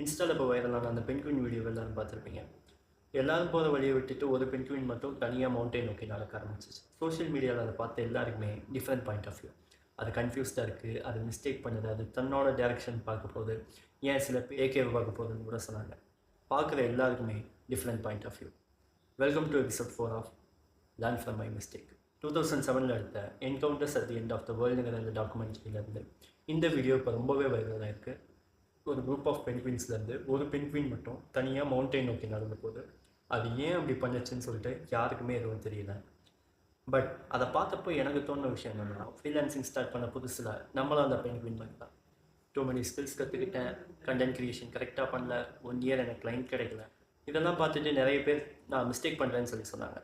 இன்ஸ்டாவில் இப்போ வைரலான அந்த பென்குயின் வீடியோ எல்லாரும் பார்த்துருப்பீங்க. எல்லாரும் போகிற வழியை விட்டுட்டு ஒரு பென்குயின் மட்டும் தனியாக மவுண்டைன் நோக்கி நடக்க ஆரம்பிச்சிச்சு. சோஷியல் மீடியாவில் அதை பார்த்து எல்லாருக்குமே டிஃப்ரெண்ட் பாயிண்ட் ஆஃப் வியூ. அது கன்ஃபியூஸ்டாக இருக்குது, அது மிஸ்டேக் பண்ணுது, அது தன்னோட டேரெக்ஷன் பார்க்க போகுது, ஏன் சில ஏகேவை பார்க்க போகுதுன்னு கூட சொன்னாங்க. பார்க்குற எல்லாருக்குமே different point of view. Welcome to episode 4 of learn from my mistake. 2007 எடுத்த encounters at the end of the வேர்ல்டுங்கிற இந்த டாக்குமெண்ட்ரியிலேருந்து இந்த வீடியோ இப்போ ரொம்பவே வைரலாக இருக்குது. ஒரு குரூப் ஆஃப் பென்குயின்ஸ்லேருந்து ஒரு பென்குயின் மட்டும் தனியாக மவுண்டைன் நோக்கி நடந்த போது அது ஏன் அப்படி பண்ணுச்சுன்னு சொல்லிட்டு யாருக்குமே எதுவும் தெரியல. பட் அதை பார்த்தப்போ எனக்கு தோணுன விஷயம் என்னென்னா, ஃப்ரீலான்சிங் ஸ்டார்ட் பண்ண புதுசில் நம்மளும் அந்த பென்குயின் மாதிரி தான். டூ மெனி ஸ்கில்ஸ் கற்றுக்கிட்டேன், கண்டென்ட் க்ரியேஷன் கரெக்டாக பண்ணல, 1 இயர் எனக்கு கிளைண்ட் கிடைக்கல. இதெல்லாம் பார்த்துட்டு நிறைய பேர் நான் மிஸ்டேக் பண்ணுறேன்னு சொல்லி சொன்னாங்க.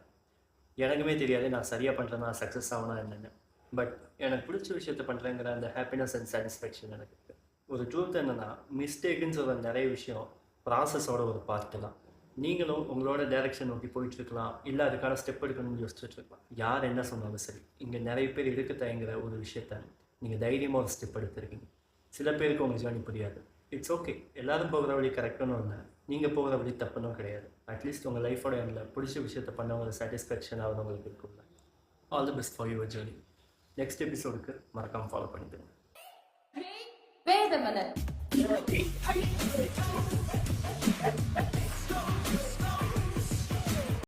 எனக்குமே தெரியாது நான் சரியாக பண்ணுறேன்னா சக்ஸஸ் ஆகனா என்னென்னு. பட் எனக்கு பிடிச்ச விஷயத்த பண்ணுறேங்கிற அந்த ஹாப்பினஸ் அண்ட் சாட்டிஸ்ஃபேக்ஷன் எனக்கு இருக்குது. ஒரு ட்ரூத் என்னென்னா, மிஸ்டேக்குன்னு சொல்கிற நிறைய விஷயம் ப்ராசஸோட ஒரு பார்ட்டு தான். நீங்களும் உங்களோட டைரெக்ஷன் நோக்கி போயிட்டுருக்கலாம், இல்லை அதுக்கான ஸ்டெப் எடுக்கணும்னு யோசிச்சுட்ருக்கலாம். யார் என்ன சொன்னாலும் சரி, இங்கே நிறைய பேர் எடுக்க தயங்குற ஒரு விஷயத்த நீங்கள் தைரியமாக ஒரு ஸ்டெப் எடுத்துருக்கீங்க. சில பேருக்கு உங்கள் ஜேர்னி புரியாது. இட்ஸ் ஓகே, எல்லோரும் போகிற வழி கரெக்டானும் இல்லை, நீங்கள் போகிற வழி தப்புனும் கிடையாது. அட்லீஸ்ட் உங்கள் லைஃபோட எண்ணில் பிடிச்ச விஷயத்த பண்ணவங்க சாட்டிஸ்ஃபேக்ஷன் ஆகிறவங்களுக்கு இருக்கும்ல. All the best for your journey. Next எபிசோடுக்கு மறக்காமல் ஃபாலோ பண்ணிடுங்க. Wait a minute.